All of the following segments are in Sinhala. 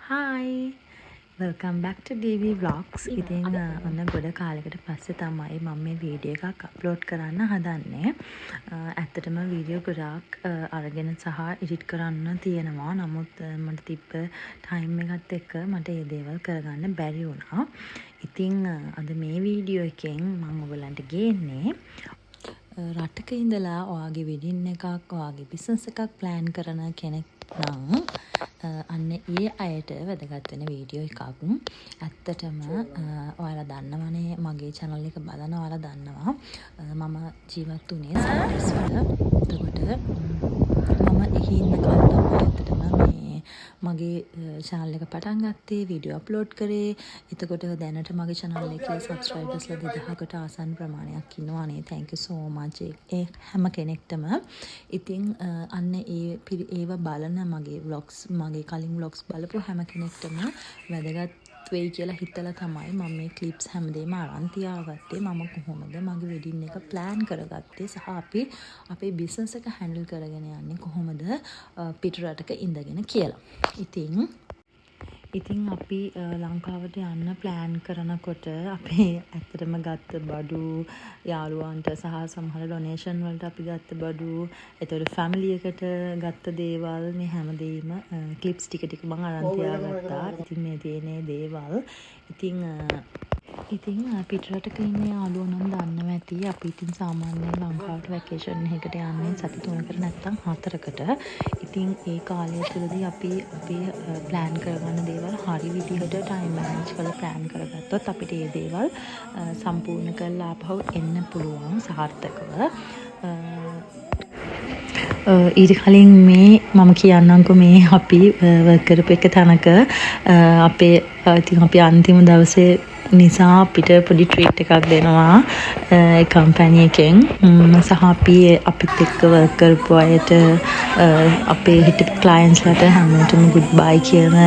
Hi! Welcome back to DV Vlogs. ඉතින් ඔන්න ගොඩ කාලෙකට පස්සේ තමයි මම මේ වීඩියෝ එකක් අප්ලෝඩ් කරන්න හදන්නේ. ඇත්තටම වීඩියෝ ගොඩාක් අරගෙන සහ එඩිට් කරන්න තියෙනවා. නමුත් මට තිබ්බ ටයිම් එකත් එක්ක මට මේ දේවල් කරගන්න බැරි වුණා. ඉතින් අද මේ වීඩියෝ එකෙන් මම ඔයගලන්ට ගේන්නේ රටක ඉඳලා ඔයාගේ වෙඩින් එකක්, ඔයාගේ බිස්නස් එකක් ප්ලෑන් කරන කෙනෙක් නම් අන්න ඒ අයට වැදගත් වෙන වීඩියෝ එකක්. ඇත්තටම ඔයාලා දන්නවනේ මගේ channel එක බලන ඔයාලා දන්නවා මම ජීවත් වුණේ සයිප්‍රස් වල. එතකොට මම එහි ඉන්න කාලේ තමයි ඇත්තටම මේ මගේ channel එක පටන් ගත්තේ, වීඩියෝ අප්ලෝඩ් කරේ. එතකොට දැනට මගේ channel එකේ subscribersලා 2000කට ආසන්න ප්‍රමාණයක් ඉන්නවානේ. thank you so much ඒ හැම කෙනෙක්ටම. ඉතින් අන්න ඒව බලන මගේ vlogs, මගේ කලින් vlogs බලපු හැම කෙනෙක්ටම වැදගත් වෙයි කියලා හිතලා තමයි මම මේ clips හැමදේම අරන් තියාගත්තේ. මම කොහොමද මගේ වෙඩින් එක plan කරගත්තේ සහ අපි අපේ business එක handle කරගෙන යන්නේ කොහොමද පිට රටක ඉඳගෙන කියලා. ඉතින් අපි ලංකාවට යන්න ප්ලෑන් කරනකොට අපේ ඇත්තටම ගත්ත බඩු, යාළුවන්ට සහ සමහර ඩොනේෂන් වලට අපි ගත්ත බඩු, ඒතකොට ෆැමිලි එකට ගත්ත දේවල්, මේ හැමදේම ක්ලිප්ස් ටික මම අරන් තියාගත්තා. ඉතින් මේ තියෙන දේවල් ඉතින් පිටරටක ඉන්න යාළුවෝ නම් දන්නවා ඇති අපි ඉතින් සාමාන්‍යයෙන් ලංකාවට වැකේෂන් එකකට යන්නේ සති 3කට නැත්නම් 4කට. ඉතින් ඒ කාලය තුළදී අපි ප්ලෑන් කරගන්න දේවල් හරි විදිහට ටයිම් මැනේජ් කරලා ප්ලෑන් කරගත්තොත් අපිට මේ දේවල් සම්පූර්ණ කරලා ආපහු එන්න පුළුවන් සාර්ථකව. ඊට කලින් මේ මම කියන්නම්කෝ මේ අපි වර්ක් කරපු එක තැනක අපි අන්තිම දවසේ නිසා අපිට පොඩි ට්‍රීට් එකක් දෙනවා ඒ කම්පැනි එකෙන්. සහ අපිත් එක්ක වර්ක් කරපු අයට අපේ හිටපු ක්ලයන්ට්ස්ලාට හැමෝටම ගුඩ් බයි කියන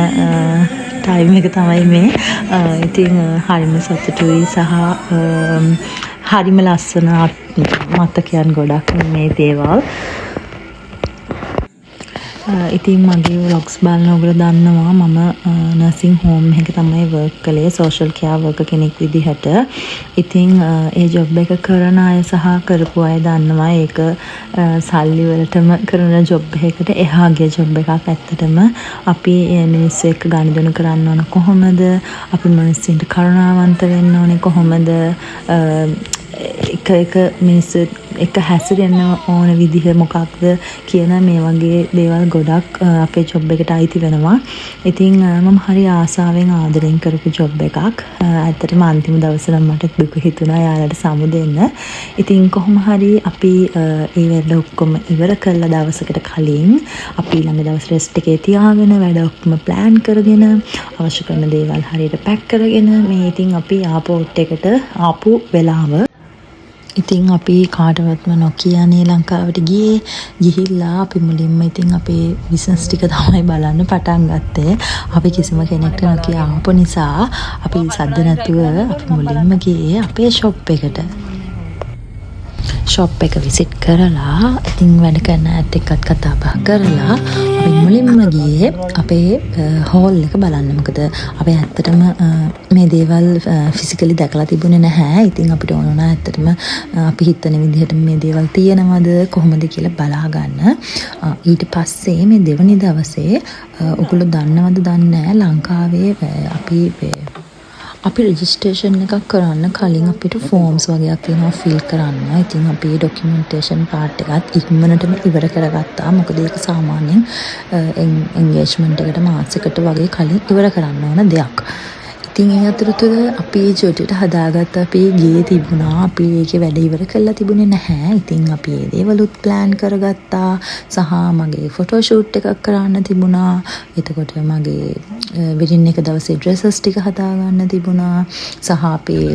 ටයිම් එක තමයි මේ. ඉතින් හරිම සතුටුයි සහ හරිම ලස්සන මතකයන් ගොඩක් මේ දේවල්. ඉතින් මගේ vlogs බලන ඔයගොල්ලෝ දන්නවා මම නර්සින් හෝම් එකක තමයි වර්ක් කළේ, සෝෂල් කෙයාර් වර්කර් කෙනෙක් විදිහට. ඉතින් ඒ ජොබ් එක කරන අය සහ කරපු අය දන්නවා ඒක සල්ලි වලටම කරන ජොබ් එකකට එහා ගිය ජොබ් එකක්. ඇත්තටම අපි මිනිස්සු එක්ක ගනුදෙනු කරන්න ඕන කොහොමද, අපි මිනිස්සුන්ට කරුණාවන්ත වෙන්න ඕනේ කොහොමද, එක මිනිස්සු එක හැසිරෙන්න ඕන විදිහ මොකක්ද කියන මේ වගේ දේවල් ගොඩක් අපේ ජොබ් එකට අයිති වෙනවා. ඉතින් මම හරි ආසාවෙන් ආදරෙන් කරපු ජොබ් එකක්. ඇත්තටම අන්තිම දවසේ නම් මට දුක හිතුණා යාළුවට සමු දෙන්න. ඉතින් කොහොම හරි අපි ඒ වැඩ ඔක්කොම ඉවර කළා දවසකට කලින්. අපි ඊළඟ දවස් රෙස්ට් එකේ තියාගෙන වැඩ ඔක්කොම ප්ලෑන් කරගෙන අවශ්‍ය කරන දේවල් හරියට පැක් කරගෙන මේ ඉතින් අපි එයාපෝට් එකට ආපු වෙලාව. ඉතින් අපි කාටවත්ම නොකියන්නේ ලංකාවට ගිහිල්ලා අපි මුලින්ම ඉතින් අපේ බිස්නස් ටික තමයි බලන්න පටන් ගත්තේ. අපි කිසිම කෙනෙක්ට නොකිය ආපු නිසා අපි සද්ද නැතුව අපි මුලින්ම ගියේ අපේ ෂොප් එකට. ෂොප් එක විසිට් කරලා ඉතින් වැඩ කරන ඇත් එක්කත් කතා බහ කරලා අපි මුලින්ම ගියේ අපේ හෝල් එක බලන්න. මොකද අපි ඇත්තටම මේ දේවල් ෆිසිකලි දැකලා තිබුණේ නැහැ. ඉතින් අපිට ඕන වුණා ඇත්තටම අපි හිතන විදිහට මේ දේවල් තියෙනවද කොහොමද කියලා බලා ගන්න. ඊට පස්සේ මේ දෙවනි දවසේ ඔයගොල්ලෝ දන්නවද දන්නේ නැහැ ලංකාවේ අපි රෙජිස්ට්‍රේෂන් එකක් කරන්න කලින් අපිට ෆෝම්ස් වගේක් තියෙනවා ෆිල් කරන්න. ඉතින් අපි ඩොකියුමන්ටේෂන් පාර්ට් එකත් ඉක්මනටම ඉවර කරගත්තා. මොකද ඒක සාමාන්‍යයෙන් එන්ගේජ්මන්ට් එකට මාසෙකට වගේ කලින් ඉවර කරන්න ඕන දෙයක්. ඉතින් ඒ අතරතුර අපි ජොටිට හදාගත්ත අපේ ගේ තිබුණා. අපි ඒකේ වැඩ ඉවර කරලා තිබුණේ නැහැ. ඉතින් අපි ඒ දේවලුත් ප්ලෑන් කරගත්තා. සහ මගේ ෆොටෝ ෂූට් එකක් කරන්න තිබුණා. එතකොට මගේ වෙඩින් එක දවසේ ඩ්‍රෙසස් ටික හදාගන්න තිබුණා. සහ අපේ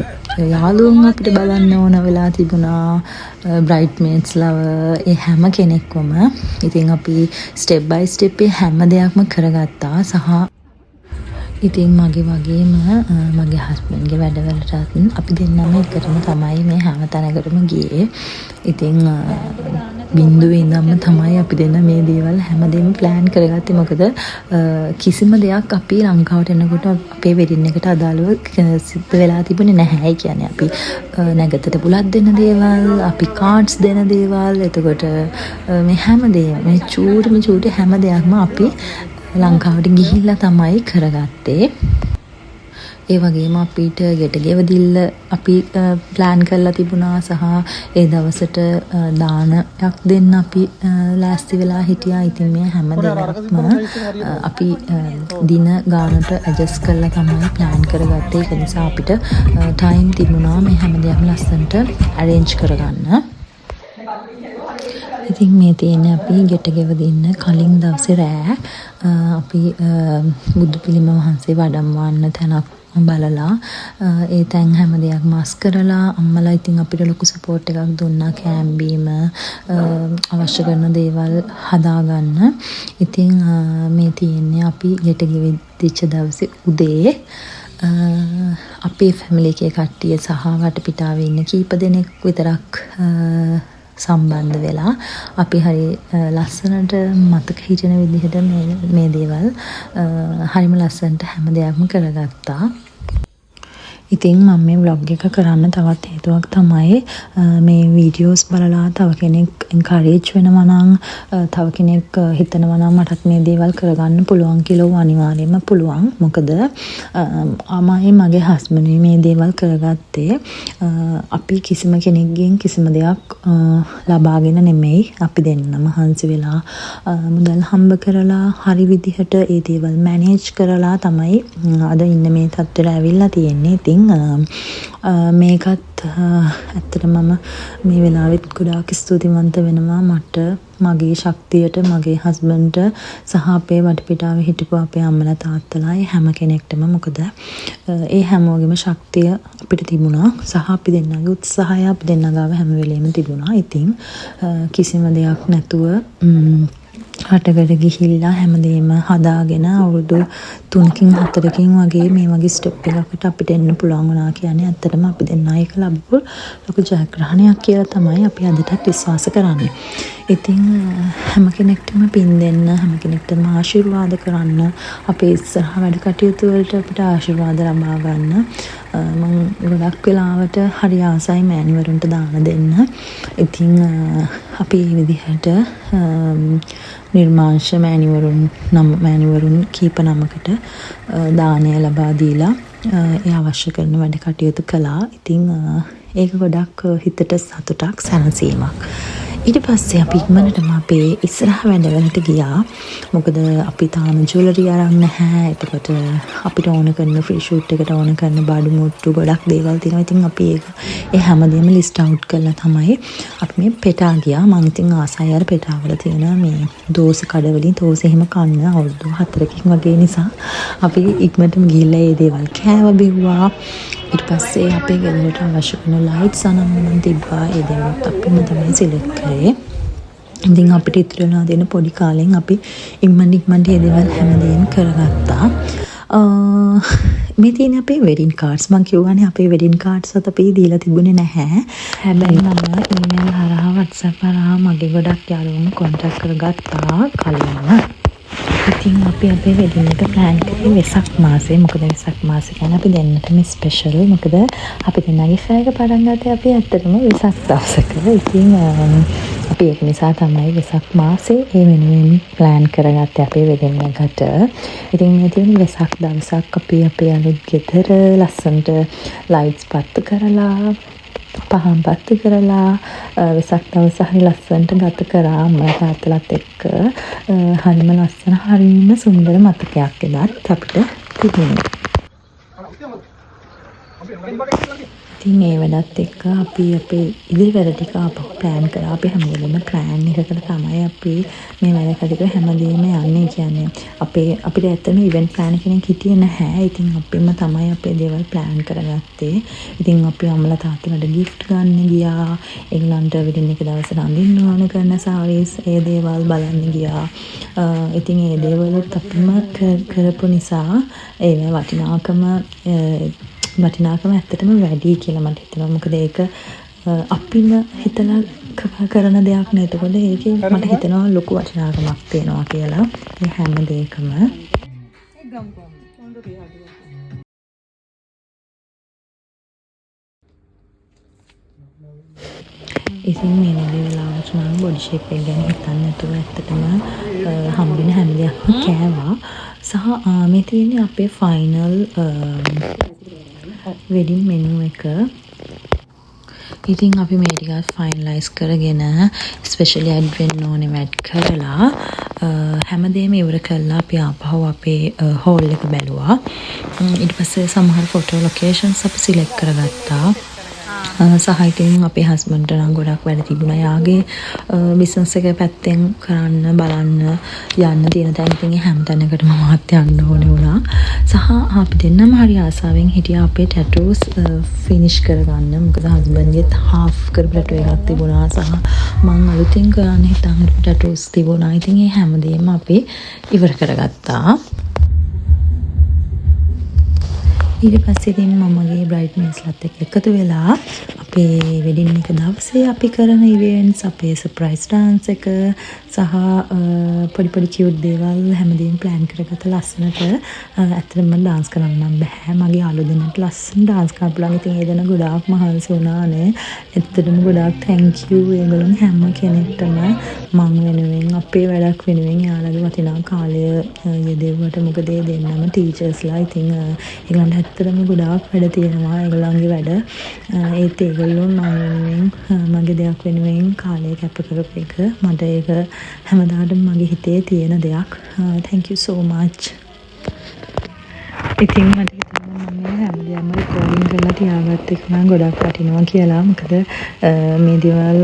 යාළුවෝ අපිට බලන්න ඕන වෙලා තිබුණා. බ්‍රයිඩ්මේඩ්ස්ලව ඒ හැම කෙනෙක්වම. ඉතින් අපි ස්ටෙප් බයි ස්ටෙප් හැම දෙයක්ම කරගත්තා. සහ ඉතින් මගේ වගේම මගේ හස්බන්ඩ්ගේ වැඩවලටත් අපි දෙන්නම එකටම තමයි මේ හැම තැනකටම ගියේ. ඉතින් බින්දුවේ ඉඳන්ම තමයි අපි දෙන්න මේ දේවල් හැමදේම ප්ලෑන් කරගත්තේ. මොකද කිසිම දෙයක් අපි ලංකාවට එනකොට අපේ වෙඩින් එකට අදාළව සිද්ධ වෙලා තිබුණේ නැහැ. ඒ කියන්නේ අපි නැගතට බුලත් දෙන දේවල්, අපි කාඩ්ස් දෙන දේවල්, එතකොට මේ හැමදේම මේ චූටි හැම දෙයක්ම අපි ලංකාවට ගිහිල්ලා තමයි කරගත්තේ. ඒ වගේම අපිට ගෙට ගෙවදිල්ල අපි ප්ලෑන් කරලා තිබුණා සහ ඒ දවසට දානයක් දෙන්න අපි ලෑස්ති වෙලා හිටියා. ඉතින් මේ හැම දෙයක්ම අපි දින ගානට ඇඩ්ජස්ට් කරලා තමයි ප්ලෑන් කරගත්තේ. ඒක නිසා අපිට ටයිම් තිබුණා මේ හැම දෙයක්ම ලස්සනට අරේන්ජ් කරගන්න. ඉතින් මේ තියෙන්නේ අපි ගෙට ගෙවදින්න කලින් දවසේ රෑ අපි බුදු පිළිම වහන්සේ වඩම්වන්න තැනක් බලලා ඒ තැන් හැම දෙයක්ම අස් කරලා අම්මලා ඉතින් අපිට ලොකු සපෝට් එකක් දුන්නා. කෑම් බීම අවශ්‍ය කරන දේවල් හදාගන්න. ඉතින් මේ තියෙන්නේ අපි ගෙට ගෙවිච්ච දවසේ උදේ අපේ ෆැමිලි එකේ කට්ටිය සහ වටපිටාවේ ඉන්න කීප දෙනෙක් විතරක් සම්බන්ධ වෙලා අපි හරි ලස්සනට මතක හිටින විදිහට මේ දේවල් හරිම ලස්සනට හැම දෙයක්ම කරගත්තා. ඉතින් මම මේ vlog එක කරන්න තවත් හේතුවක් තමයි මේ වීඩියෝස් බලලා තව කෙනෙක් එන්කරේජ් වෙනවා නම් තව කෙනෙක් හිතනවා නම් මටත් මේ දේවල් කරගන්න පුළුවන් කියලා අනිවාර්යයෙන්ම පුළුවන්. මොකද මගේ හස්බන්ඩ් මේ දේවල් කරගත්තේ අපි කිසිම කෙනෙක්ගෙන් කිසිම දෙයක් ලබාගෙන නෙමෙයි. අපි දෙන්නම මහන්සි වෙලා මුදල් හම්බ කරලා හරි විදිහට ඒ දේවල් මැනේජ් කරලා තමයි අද ඉන්න මේ තත්ත්වයට ඇවිල්ලා තියෙන්නේ. ඉතින් මේකත් ඇත්තට මම මේ වෙලාවෙත් ගොඩාක් ස්තුතිවන්ත වෙනවා මට, මගේ ශක්තියට, මගේ හස්බන්ඩ්ට සහ අපේ වටපිටාවේ හිටපු අපේ අම්මලා තාත්තලා හැම කෙනෙක්ටම. මොකද ඒ හැමෝගෙම ශක්තිය අපිට තිබුණා සහ අපි දෙන්නගේ උත්සාහය අපි දෙන්න ගාව හැම වෙලේම තිබුණා. ඉතින් කිසිම දෙයක් නැතුව රටකට ගිහිල්ලා හැමදේම හදාගෙන අවුරුදු 3කින් 4කින් වගේ මේ වගේ ස්ටෙප් එකකට අපිට එන්න පුළුවන් වුණා කියන්නේ ඇත්තටම අපි දෙන්නා ඒක ලැබපු ලොකු ජයග්‍රහණයක් කියලා තමයි අපි අදටත් විශ්වාස කරන්නේ. ඉතින් හැම කෙනෙක්ටම පින් දෙන්න, හැම කෙනෙක්ටම ආශිර්වාද කරන්න, අපේ ඉස්සරහ වැඩ කටයුතු වලට අපිට ආශිර්වාද ලබා ගන්න. මම ගොඩක් වෙලාවට හරි ආසයි මෑණිවරුන්ට දාන දෙන්න. ඉතින් අපි මේ විදිහට නිර්මාංශ මෑණිවරුන් කීප නමකට දානය ලබා දීලා ඒ අවශ්‍ය කරන වැඩ කටයුතු කළා. ඉතින් ඒක ගොඩක් හිතට සතුටක්, සැනසීමක්. ඊට පස්සේ අපි ඉක්මනටම අපේ ඉස්සරහ වැඩවලට ගියා. මොකද අපි තාම ජුවලරි අරන් නැහැ. එතකොට අපිට ඕන කරන ෆ්‍රී ෂූට් එකට ඕන කරන බඩු මුට්ටු ගොඩක් දේවල් තියෙනවා. ඉතින් අපි ඒ හැමදේම ලිස්ට් අවුට් කරලා තමයි අපි මේ පෙටා ගියා. මම ඉතින් ආසයි අර පෙටාවල තියෙන මේ දෝස කඩවලින් දෝස එහෙම කන්න අවුරුදු 4කින් වගේ නිසා අපි ඉක්මනටම ගිහිල්ලා ඒ දේවල් කෑවා බිව්වා. ඊට පස්සේ අපේ ගෙදරට අවශ්‍ය කරන ලයිට්ස් අනම්මනම් තිබ්බා. ඒ දේවල්ත් අපිම තමයි සිලෙක්ට් කරේ. ඉතින් අපිට ඉතුරු වෙලා දෙන පොඩි කාලෙන් අපි ඉක්මනට මේ දේවල් හැමදේම කරගත්තා. මේ තියෙන අපේ වෙඩින් කාඩ්ස්. මම කියවනේ අපේ වෙඩින් කාඩ්ස් අපි දීලා තිබුණේ නැහැ. හැබැයි මම ඊමේල් හරහා WhatsApp හරහා මගේ ගොඩක් යාළුවෝ කොන්ටැක්ට් කරගත්තා කලින්ම. ඉතින් අපි අපේ වෙඩින් එක ප්ලෑන් කරේ වෙසක් මාසේ. මොකද වෙසක් මාසේ කියන්නේ අපි දෙන්නටම ස්පෙෂල්. මොකද අපි දෙන්නගේ ෆෑයක පටන් ගත්තේ අපි ඇත්තටම වෙසක් දවසක. ඉතින් අපි ඒක නිසා තමයි වෙසක් මාසේ ඒ වෙනුවෙන් ප්ලෑන් කරගත්තේ අපේ වෙඩින් එකට. ඉතින් මේ තියෙන වෙසක් දවසක් අපි අපේ අලුත් ගෙදර ලස්සනට ලයිට්ස් පත්තු කරලා පහන් පත්තු කරලා වෙසක් දවස හරි ලස්සනට ගත කරා අම්මලා තාත්තලාත් එක්ක. හරිම ලස්සන, හරිම සුන්දර මතකයක් එදත් අපිට තිබුණා. ඉතින් ඒ වැඩත් එක්ක අපි අපේ ඉදිරි වැඩ ටික ආපහු ප්ලෑන් කරා. අපි හැමෝගෙම ප්ලෑන් එකකට තමයි අපි මේ වැඩ කටයුතු හැමදේම යන්නේ. කියන්නේ අපිට ඇත්තම ඉවෙන්ට් ප්ලෑන් කෙනෙක් හිටියේ නැහැ. ඉතින් අපිම තමයි අපේ දේවල් ප්ලෑන් කරගත්තේ. ඉතින් අපි අම්මලා තාත්තලාට ගිෆ්ට් ගන්න ගියා. ඒගොල්ලන්ට වෙඩින් එක දවසට අඳින්න ඕන කරන සාරීස් ඒ දේවල් බලන්න ගියා. ඉතින් ඒ දේවලුත් අපිම කරපු නිසා ඒ වටිනාකම ඇත්තටම වැඩි කියලා මට හිතෙනවා. මොකද ඒක අපිම හිතලා කරන දෙයක් නේ. එතකොට ඒකේ මට හිතෙනවා ලොකු වටිනාකමක් තියෙනවා කියලා. මේ හැම දෙයකම ඉතින් මේ වෙලාවට නම් බොඩි ෂේප් එක ගැන හිතන්න නැතුව ඇත්තටම හම්බෙන හැම දෙයක්ම කෑවා. සහ මේ තියෙන්නේ අපේ ෆයිනල් වෙඩින් මෙනු එක. ඉතින් අපි මේ ටිකත් ෆයිනලයිස් කරගෙන ස්පෙෂලි ඇඩ් වෙන්න ඕනේ වැඩ් කරලා හැමදේම ඉවර කළා. අපි ආපහු අපේ හෝල් එක බැලුවා. ඊට පස්සේ සමහර ෆොටෝ ලොකේෂන්ස් අපි සිලෙක්ට් කරගත්තා. සහ ඉතින් අපේ හස්බන්ඩ්ට නම් ගොඩක් වැඩ තිබුණා. යාගේ බිස්නස් එක පැත්තෙන් කරන්න බලන්න යන්න තියෙන තැන් ඉතින් හැම තැනකටම මාත් යන්න ඕනේ වුණා. සහ අපි දෙන්නම හරි ආසාවෙන් හිටියා අපේ ටැටූස් ෆිනිෂ් කරගන්න. මොකද හස්බන්ඩ්ගෙත් හාෆ් කරපු ටැටූ එකක් තිබුණා. සහ මම අලුතින් කරන්න හිතන් හිටපු ටැටූස් තිබුණා. ඉතින් මේ හැමදේම අපි ඉවර කරගත්තා. ඊට පස්සේ ඉතින් මමගේ බ්‍රයිඩ්මේඩ්ස්ලත් එක්ක එකතු වෙලා අපේ වෙඩින් එක දවසේ අපි කරන ඉවෙන්ට්ස්, අපේ සර්ප්‍රයිස් ඩාන්ස් එක සහ පොඩි පොඩි කියුට් දේවල් හැමදේම ප්ලෑන් කරගත්ත ලස්සනට. ඇත්තටම ඩාන්ස් කරන්න නම් බෑ. මගේ යාළුවෝ දෙන්නට ලස්සන ඩාන්ස් කරන්න පුළුවන්. ඉතින් ඒ දෙන ගොඩාක් මහන්සි වුණා නේ. ඇත්තටම ගොඩාක් thank you ඒගොල්ලන් හැම කෙනෙක්ටම මං වෙනුවෙන් අපේ වැඩක් වෙනුවෙන් යාළුවගේ වටිනා කාලය යෙදෙව්වට. මොකද ඒ දෙන්නම ටීචර්ස්ලා. ඉතින් ඒගොල්ලන්ට ඇත්තටම ගොඩාක් වැඩ තියෙනවා ඒගොල්ලන්ගේ වැඩ. ඒත් ඒගොල්ලෝ මම වෙනුවෙන් මගේ දෙයක් වෙනුවෙන් කාලය කැප කරපු එක මට ඒක හැමදාටම මගේ හිතේ තියෙන දෙයක්. thank you so much. ඉතින් මට හිතෙනවා මම හැමදේම රෙකෝඩින් කරලා තියාගත්ත එක නම් ගොඩක් වටිනවා කියලා. මොකද මේ දේවල්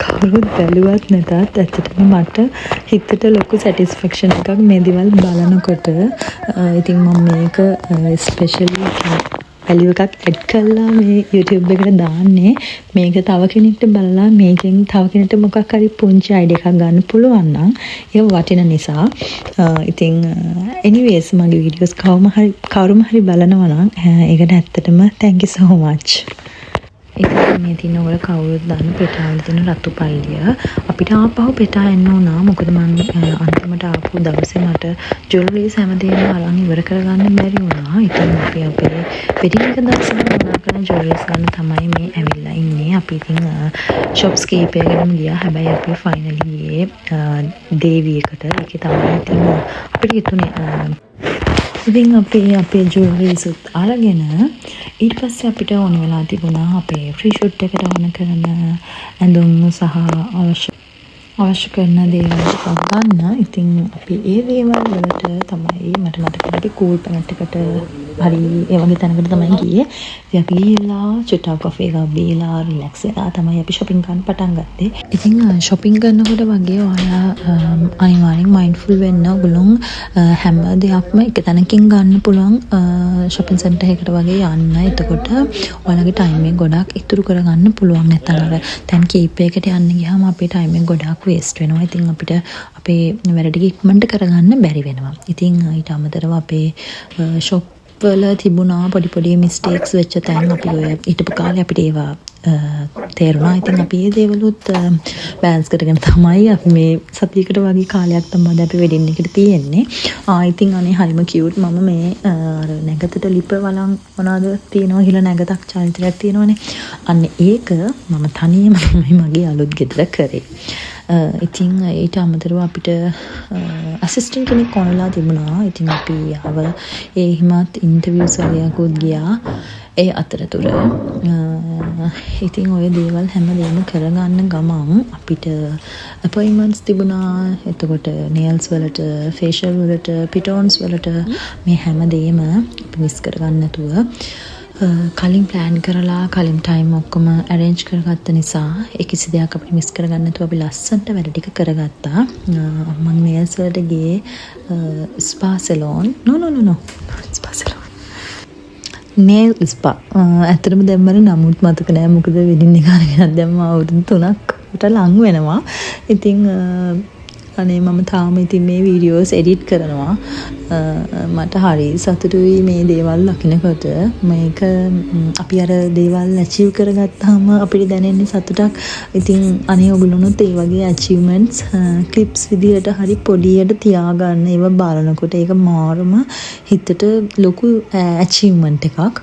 කවුරුත් බැලුවත් නැතත් ඇත්තටම මට හිතට ලොකු සැටිස්ෆැක්ෂන් එකක් මේ දේවල් බලනකොට. ඉතින් මම මේක ස්පෙෂලි වැලියු එකක් ඇඩ් කරලා මේ YouTube එකට දාන්නේ. මේක තව කෙනෙක්ට බලලා මේකෙන් තව කෙනෙක්ට මොකක් හරි පුංචි අයිඩියා එකක් ගන්න පුළුවන් නම් ඒක වටින නිසා. ඉතින් anyways මගේ වීඩියෝස් කවුරුම හරි බලනවා නම් ඒකට ඇත්තටම thank you so much. ඉතින් මේ තියෙන ඔය කවුරුත් දාන පෙටාවල තියෙන රතු පල්ලිය අපිට ආපහු පෙටා එන්න උනා. මොකද මම අන්තිමට ආපු දවසේ මට ජුවලරිස් හැමදේම අරන් ඉවර කරගන්න බැරි වුණා. ඉතින් අපි අපේ වෙඩින් එක දවසේ මොනවා කරන ජුවලරිස් ගන්න තමයි මේ ඇවිල්ලා ඉන්නේ. අපි ඉතින් shops කීපයකටම ගියා. හැබැයි අපි ෆයිනලි ගියේ දේවී එකට. ඒකේ තමයි ඉතින් අපිට හිතුනේ ඉතින් අපේ ජුවලරිස්ත් අරගෙන ඊට පස්සේ අපිට ඕන වෙලා තිබුණා අපේ ෆ්‍රී ෂූට් එකට ඕන කරන ඇඳුම් සහ අවශ්‍ය කරන දේවල් ගන්න. ඉතින් අපි ඒ දේවල් වලට තමයි මට මතකයි අපි කූල් පැනට් එකට හරි ඒ වගේ තැනකට තමයි ගියේ. ඉතින් අපි ගිහලා චුට්ටක් කොෆි එකක් බීලා රිලැක්ස් වෙලා තමයි අපි shopping කරන්න පටන් ගත්තේ. ඉතින් shopping කරනකොට වගේ ඔයාලා අනිවාර්යෙන් mindful වෙන්න. ඔයගොල්ලෝ හැම දෙයක්ම එක තැනකින් ගන්න පුළුවන් shopping center එකකට වගේ යන්න. එතකොට ඔයාලගේ time එක ගොඩක් ඉතුරු කරගන්න පුළුවන්. නැත්නම් අර තැන් කීපයකට යන්න ගියාම අපේ time එක ගොඩක් waste වෙනවා. ඉතින් අපිට අපේ වැඩ ටික ඉක්මනට කරගන්න බැරි වෙනවා. ඉතින් ඊට අමතරව අපේ shop වල තිබුණා පොඩි මිස්ටේක්ස් වෙච්ච තැන් අපි ඔය හිටපු කාලේ අපිට ඒවා තේරුණා. ඉතින් අපි මේ දේවලුත් බෑලන්ස් කරගෙන තමයි අපි මේ සතියකට වගේ කාලයක් තමයි අපි වෙඩින් එකට තියෙන්නේ. ඉතින් අනේ හරිම කියුට්. මම මේ අර නැගතට ලිප වලන් මොනවද තියෙනවා කියලා නැගතක් චරිතයක් තියෙනවනේ. අන්න ඒක මම තනියම මගේ අලුත් ගෙදර කරේ. ඉතින් ඊට අමතරව අපිට ඇසිස්ටන්ට් කෙනෙක් ඕනලා තිබුණා. ඉතින් අපි ආව ඒ හිමත් ඉන්ටර්වියුස් වලයක්ත් ගියා ඒ අතරතුර. ඉතින් ඔය දේවල් හැමදේම කරගන්න ගමන් අපිට අපොයින්ට්මන්ට්ස් තිබුණා. එතකොට nails වලට, facial වලට, pitons වලට මේ හැමදේම අපි මිස් කරගන්න නැතුව කලින් ප්ලෑන් කරලා කලින් ටයිම් ඔක්කොම arrange කරගත්ත නිසා ඒ කිසි දෙයක් අපිට මිස් කරගන්න නැතුව අපි ලස්සනට වැඩ ටික කරගත්තා. මම nails වලට ගියේ spa salon. no spa salon nail spa. ඇත්තටම දැම්මම නමුත් මතක නෑ. මොකද වෙඩින් එක අරගෙන දැම්ම අවුරුදු 3කට ලඟ වෙනවා. ඉතින් අනේ මම තාම ඉතින් මේ වීඩියෝස් එඩිට් කරනවා. මට හරි සතුටුයි මේ දේවල් දකිනකොට. මේක අපි අර දේවල් ඇචීව් කරගත්තාම අපිට දැනෙන්නේ සතුටක්. ඉතින් අනේ ඔයගොල්ලොනුත් ඒ වගේ අචීව්මන්ට්ස් ක්ලිප්ස් විදියට හරි පොඩියට තියාගන්න. ඒව බලනකොට ඒක මාරම හිතට ලොකු ඇචීව්මන්ට් එකක්.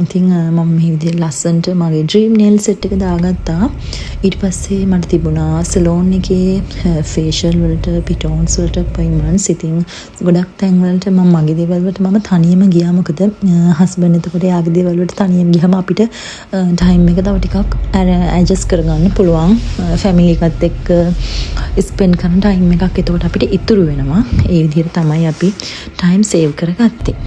ඉතින් මම මේ විදිහට ලස්සනට මගේ ඩ්‍රීම් නෙල් සෙට් එක දාගත්තා. ඊට පස්සේ මට තිබුණා සලෝන් එකේ ෆේෂියල් වලට පිටෝන්ස් වලට අපොයින්ට්මන්ට්ස්. ඉතින් ගොඩක් තැන් වලට මම මගේ දේවල් වලට මම තනියම ගියා. මොකද හස්බන්ඩ් එතකොට යාගේ දේවල් වලට තනියම ගියාම අපිට ටයිම් එක තව ටිකක් ඇඩ්ජස්ට් කරගන්න පුළුවන්. ෆැමිලි එකත් එක්ක ස්පෙන්ඩ් කරන ටයිම් එකක් එතකොට අපිට ඉතුරු වෙනවා. ඒ විදිහට තමයි අපි ටයිම් සේව් කරගත්තේ.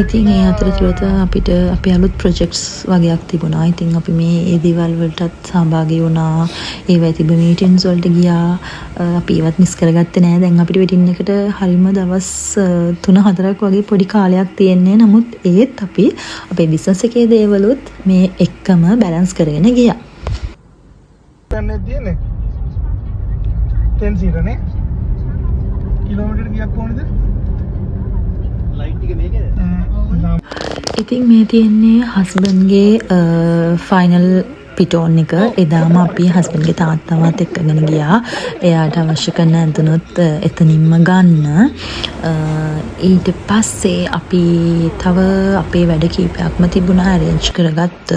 ඉතින් ඒ අතරතුරට අපිට අපි අලුත් ප්‍රොජෙක්ට්ස් වගේක් තිබුණා. ඉතින් අපි මේ ඒ දේවල් වලටත් සහභාගී වුණා. ඒවයි තිබ්බ මීටින්ස් වලට ගියා. අපි ඒවත් මිස් කරගත්තේ නෑ. දැන් අපිට වෙඩින් එකට හරියම දවස් 3-4ක් වගේ පොඩි කාලයක් තියෙන්නේ. නමුත් ඒත් අපි අපේ බිස්නස් එකේ දේවලුත් මේ එක්කම බැලන්ස් කරගෙන ගියා. ගන්න තියෙන්නේ 10 නේ කිලෝමීටර කීයක් කොහොමද ලයිට් එක මේකද ඉතින් මේ තියෙන්නේ හස්බන්ඩ්ගේ ෆයිනල් පිටෝන් එක. එදාම අපි හස්බන්ඩ්ගේ තාත්තවත් එක්කගෙන ගියා. එයාට අවශ්‍ය කරන ඇඳුනොත් එතනින්ම ගන්න. ඊට පස්සේ අපි තව අපේ වැඩ කීපයක්ම තිබුණා ඇරේන්ජ් කරගත්ත.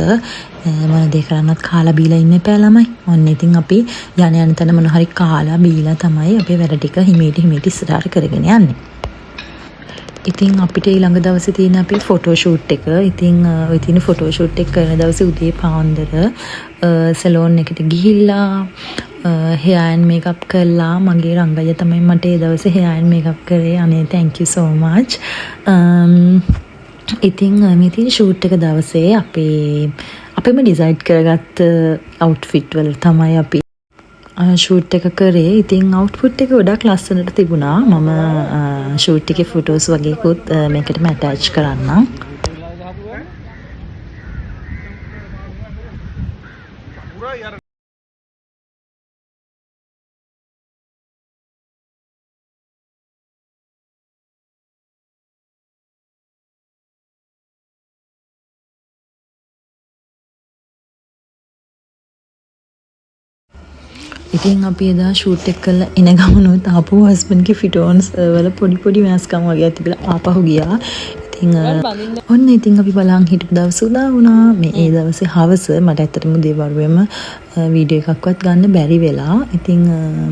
මොන දේ කරන්නත් කාලා බීලා ඉන්න එපා ළමයි. ඔන්න ඉතින් අපි යන තැන මොන හරි කාලා බීලා තමයි අපේ වැඩ ටික හිමීට ඉස්සරහට කරගෙන යන්නේ. ඉතින් අපිට ඊළඟ දවසේ තියෙන අපේ ෆොටෝ ෂූට් එක. ඉතින් ඔය තියෙන ෆොටෝ ෂූට් එක කරන දවසේ උදේ පාන්දර සැලෝන් එකට ගිහිල්ලා hair and makeup කරලා මගේ රංගය තමයි මට ඒ දවසේ hair and makeup කරේ. අනේ thank you so much. ඉතින් මේ තියෙන ෂූට් එක දවසේ අපේම ඩිසයින් කරගත්ත අවුට්ෆිට් වල තමයි අපි ෂූට් එක කරේ. ඉතින් අවුට්පුට් එක ගොඩක් ලස්සනට තිබුණා. මම ෂූට් එකේ ෆොටෝස් වගේකුත් මේකටම ඇටච් කරන්නම්. ඉතින් අපි එදා ෂූට් එක කරලා එන ගමනුත් ආපහු හස්බන්ඩ්ගේ ෆිටෝන්ස් වල පොඩි මෑස්කම් වගේ තිබිලා ආපහු ගියා. ඉතින් ඔන්න ඉතින් අපි බලන් හිටපු දවස උදා වුණා. මේ ඒ දවසේ හවස මට ඇත්තටම දේවරුවෙම වීඩියෝ එකක්වත් ගන්න බැරි වෙලා. ඉතින්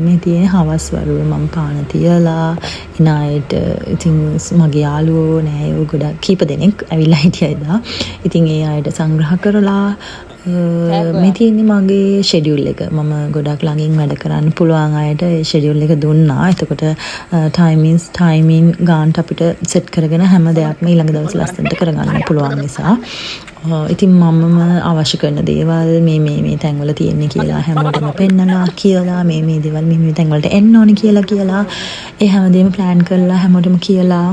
මේ තියෙන හවස් වරුවේ මම පාන තියලා එන අයට ඉතින් මගේ යාළුවෝ නෑයෝ ගොඩක් කීප දෙනෙක් ඇවිල්ලා හිටියා එදා. ඉතින් ඒ අයට සංග්‍රහ කරලා මේ තියෙන්නේ මගේ ෂෙඩියුල් එක. මම ගොඩක් ළඟින් වැඩ කරන්න පුළුවන් අයට ඒ ෂෙඩියුල් එක දුන්නා. එතකොට ටයිමින් ගාන්ට අපිට සෙට් කරගෙන හැම දෙයක්ම ඊළඟ දවසේ ලස්සනට කරගන්න පුළුවන් නිසා ඉතින් මමම අවශ්‍ය කරන දේවල් මේ තැන්වල තියෙන්නේ කියලා හැමෝටම පෙන්නලා කියලා මේ දේවල් මේ තැන්වලට එන්න ඕනේ කියලා ඒ හැමදේම ප්ලෑන් කරලා හැමෝටම කියලා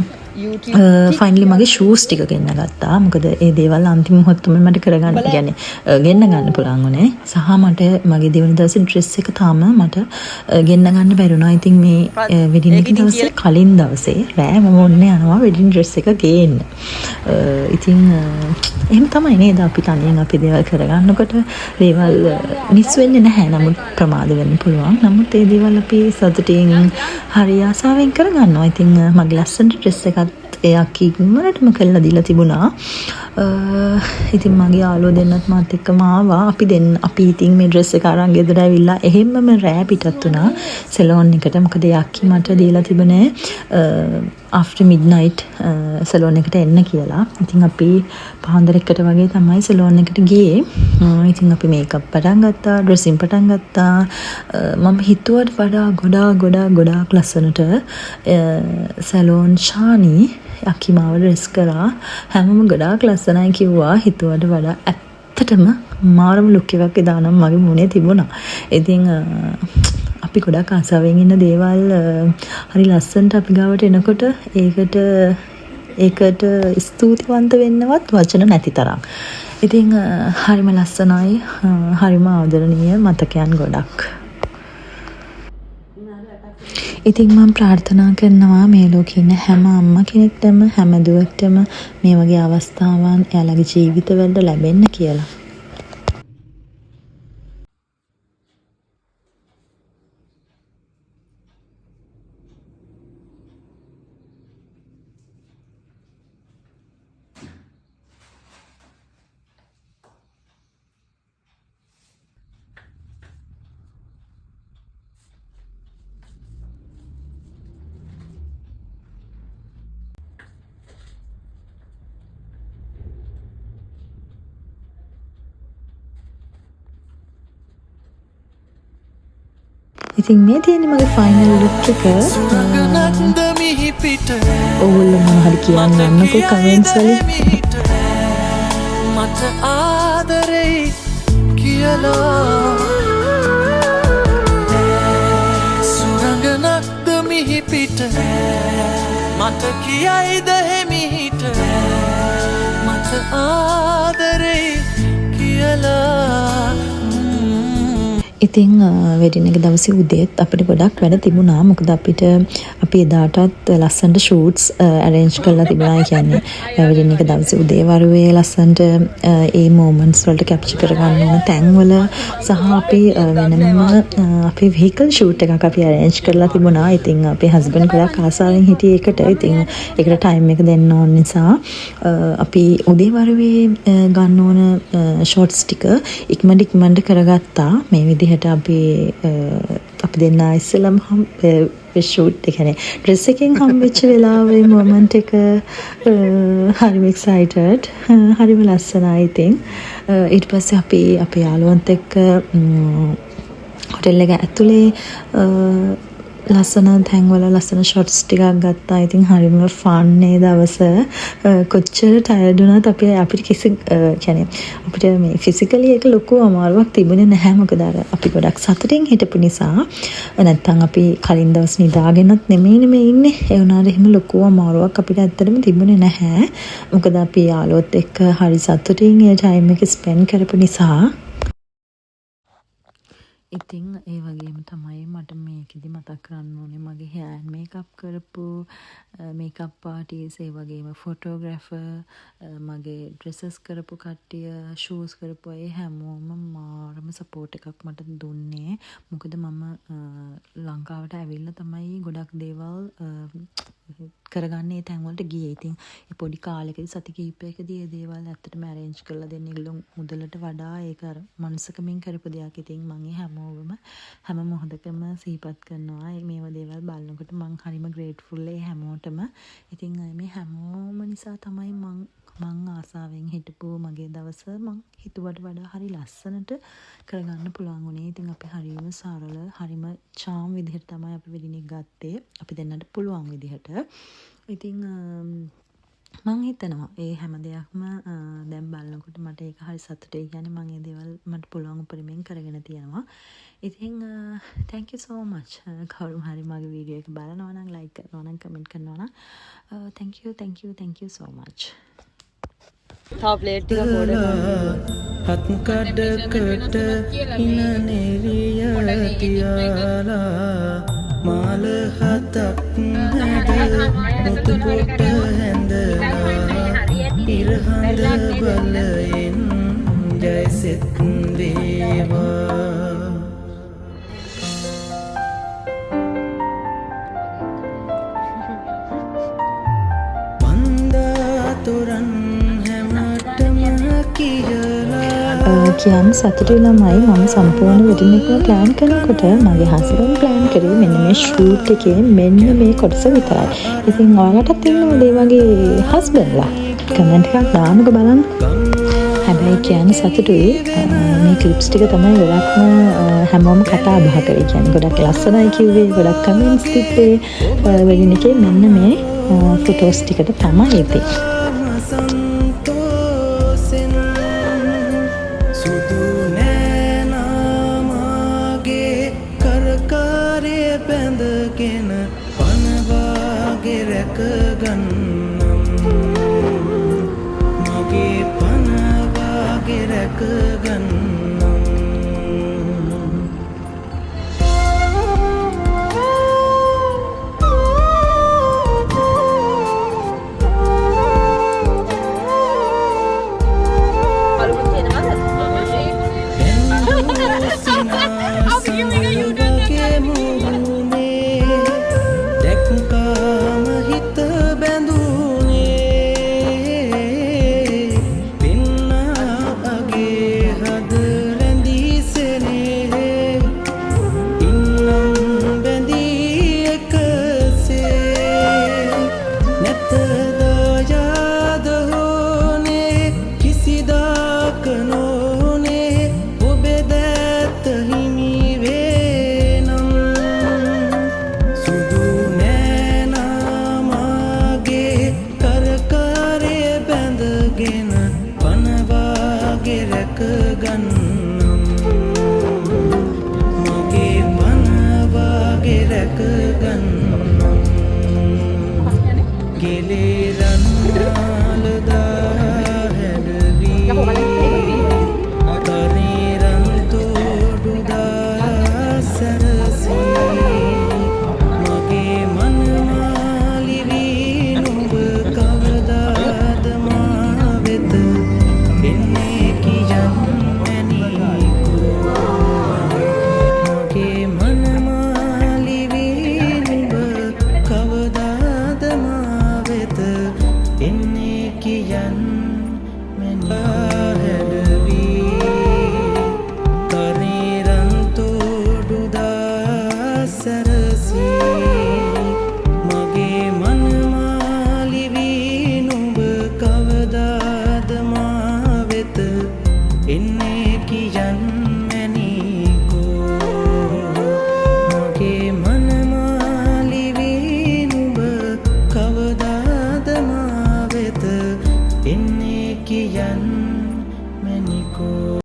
ෆයිනලි මගේ ෂූස් ටික ගෙන්න ගත්තා. මොකද ඒ දේවල් අන්තිම මොහොතේ මට කරගන්න කියන්නේ ගෙන්න ගන්න පුළුවන් උනේ. සහ මට මගේ දෙවන දවසේ ඩ්‍රෙස් එක තාම මට ගෙන්න ගන්න බැරි වුණා. ඉතින් මේ වෙඩින් එක දවසේ කලින් දවසේ රෑ මම ඔන්නේ යනවා වෙඩින් ඩ්‍රෙස් එක ගේන්න. ඉතින් එහෙම තමයි නේද අපි තනියෙන් අපි දේවල් කරගන්නකොට දේවල් මිස් වෙන්නේ නැහැ. නමුත් ප්‍රමාද වෙන්න පුළුවන්. නමුත් ඒ දේවල් අපි සතුටින් හරි ආසාවෙන් කරගන්නවා. ඉතින් මගේ ලස්සන ඩ්‍රෙස් එකක් එයක් ඉක්මනටම කළා දීලා තිබුණා. ඉතින් මගේ යාළුවෝ දෙන්නත් මාත් එක්කම ආවා. අපි ඉතින් මේ ඩ්‍රෙස් එක අරන් ගෙදර ඇවිල්ලා එහෙම්මම රෑ පිටත් වුණා සැලෝන් එකට. මොකද යක්කි මට දීලා තිබුණේ after midnight සැලෝන් එකට එන්න කියලා. ඉතින් අපි පාන්දර 1ට වගේ තමයි සැලෝන් එකට ගියේ. ඉතින් අපි මේකප් පටන් ගත්තා, ඩ්‍රෙසින් පටන් ගත්තා. මම හිතුවට වඩා ගොඩාක් ලස්සනට සැලෝන් ශානි අකිමාව ඩ්‍රෙස් කරා. හැමෝම ගොඩාක් ලස්සනයි කිව්වා. හිතුවට වඩා ඇත්තටම මාරම ලුක් එකක් එදා නම් මගේ මුනේ තිබුණා. ඉතින් අපි ගොඩක් ආසාවෙන් ඉන්න දේවල් හරි ලස්සනට අපි ගාවට එනකොට ඒකට ස්තුතිවන්ත වෙන්නවත් වචන නැති තරම්. ඉතින් හරිම ලස්සනයි, හරිම ආදරණීය මතකයන් ගොඩක්. ඉතින් මම ප්‍රාර්ථනා කරනවා මේ ලෝකේ ඉන්න හැම අම්මා කෙනෙක්ටම හැම දුවටම මේ වගේ අවස්ථාවන් එයාලගේ ජීවිතවලට ලැබෙන්න කියලා. ඉතින් මේ තියෙන්නේ මගේ ෆයිනල් ලුක් එක. ඔයගොල්ලෝ මොන හරි කියන්න යන්නකෝ කමෙන්ට්ස් වලින්. මට ආදරේ කියලා සුරංගනක්ද මිහි පිට මට කියයිද හෙමිහිට මට ආදරේ කියලා. ඉතින් වෙඩින් එක දවසේ උදේත් අපිට ගොඩක් වැඩ තිබුණා. මොකද අපිට අපි එදාටත් ලස්සනට ෂූට්ස් arrange කරලා තිබුණා. කියන්නේ වෙඩින් එක දවසේ උදේ වරුවේ ලස්සනට ඒ moments වලට capture කරගන්න ඕන තැන්වල සහ අපි වෙනම අපේ vehicle shoot එකක් අපි arrange කරලා තිබුණා. ඉතින් අපේ husband ගොඩක් ආසාවෙන් හිටියේ ඒකට. ඉතින් ඒකට time එක දෙන්න ඕන නිසා අපි උදේ වරුවේ ගන්න ඕන shots ටික ඉක්මනට කරගත්තා. මේ විදිහට අපි දෙන්න ඉස්සෙල්ලම ෂූට් එක කියන්නේ ඩ්‍රෙස් එකෙන් හම්බෙච්ච වෙලාවේ මොමන්ට් එක හරිම එක්සයිටඩ් හරිම ලස්සනයි. ඉතින් ඊට පස්සේ අපි අපේ යාළුවන්ත් එක්ක හොටෙල් එක ඇතුලේ ලස්සන තැන්වල ලස්සන ෂොට්ස් ටිකක් ගත්තා. ඉතින් හරිම ෆන් ඒ දවස. කොච්චර ටයර්ඩ් වුණත් අපිට කිසි කියන්නේ අපිට මේ ෆිසිකලි එක ලොකු අමාරුවක් තිබුණේ නැහැ. මොකද අපි ගොඩක් සතුටින් හිටපු නිසා. නැත්තම් අපි කලින් දවස් නිදාගෙනත් නෙමෙයිනේ මේ ඉන්නේ. ඒ වුණාට එහෙම ලොකු අමාරුවක් අපිට ඇත්තටම තිබුණේ නැහැ. මොකද අපි යාළුවොත් එක්ක හරි සතුටින් ඒ ටයිම් එක ස්පෙන්ඩ් කරපු නිසා. ඉතින් ඒ වගේම තමයි මට මේකෙදි මතක් කරන්න ඕනේ මගේ හෑන්ඩ් මේකප් කරපු මේකප් ආටිස්, ඒ වගේම ෆොටෝග්‍රැෆර්, මගේ ඩ්‍රෙසස් කරපු කට්ටිය, ෂූස් කරපු අය හැමෝම මාරම සපෝට් එකක් මට දුන්නේ. මොකද මම ලංකාවට ඇවිල්ලා තමයි ගොඩක් දේවල් කරගන්න ඒ තැන්වලට ගියේ. ඉතින් ඒ පොඩි කාලෙකදී සති කිහිපයකදී ඒ දේවල් ඇත්තටම arrange කරලා දෙන්න ඒගොල්ලෝ මුදලට වඩා ඒක අර මනුස්සකමින් කරපු දෙයක්. ඉතින් මම ඒ හැම මොහොතකම සිහිපත් කරනවා. මේව දේවල් බලනකොට මං හරිම ග්‍රේට්ෆුල් ඒ හැමෝටම. ඉතින් මේ හැමෝම නිසා තමයි මං ආසාවෙන් හිටපු මගේ දවස මං හිතුවට වඩා හරි ලස්සනට කරගන්න පුළුවන් වුණේ. ඉතින් අපි හරිම සරල හරිම charm විදිහට තමයි අපි වෙඩින් එක ගත්තේ. අපි දෙන්නට පුළුවන් විදිහට. ඉතින් මං හිතනවා ඒ හැම දෙයක්ම දැන් බලනකොට මට ඒක හරි සතුටුයි. කියන්නේ මම මේ දේවල් මට පුළුවන් උපරිමයෙන් කරගෙන තියෙනවා. ඉතින් thank you so much. කවුරු හරි මගේ වීඩියෝ එක බලනවා නම් like කරනවා නම් comment කරනවා නම් thank you so much. තව ප්ලේට් ටිකක් ඕඩර් කරන්න. හත් කඩකට ඉන නෙරිය තියාලා මාල හතක් හැද මුතු පොට හැඳලා ඉරහඳ බලයෙන් ජයසෙත් වේවා. පන්දාතුරන් හැමටම කියලා කියන්න සතුටු ළමයි. මම සම්පූර්ණ වෙඩින් එක ප්ලෑන් කරනකොට මගේ හස්බන්ඩ් ප්ලෑන් කරේ මෙන්න මේ ෂූට් එකේ මෙන්න මේ කොටස විතරයි. ඉතින් ඔයාලටත් ඉන්නවද ඒ වගේ හස්බන්ඩ්ලා? කමෙන්ට් එකක් දාන්නකෝ බලන්න. හැබැයි කියන්නේ සතුටුයි. මේ ක්ලිප්ස් ටික තමයි ගොඩක්ම හැමෝම කතා බහ කරේ. කියන්නේ ගොඩක් ලස්සනයි කිව්වේ, ගොඩක් කමෙන්ට්ස් තිබ්බේ. වෙඩින් එකේ මෙන්න මේ ෆොටෝස් ටිකට තමයි ඉතින්. බැඳගෙන පනවාගේ රැකගන්නම් මගේ පනවාගේ රැකගන්නම් කෙලේ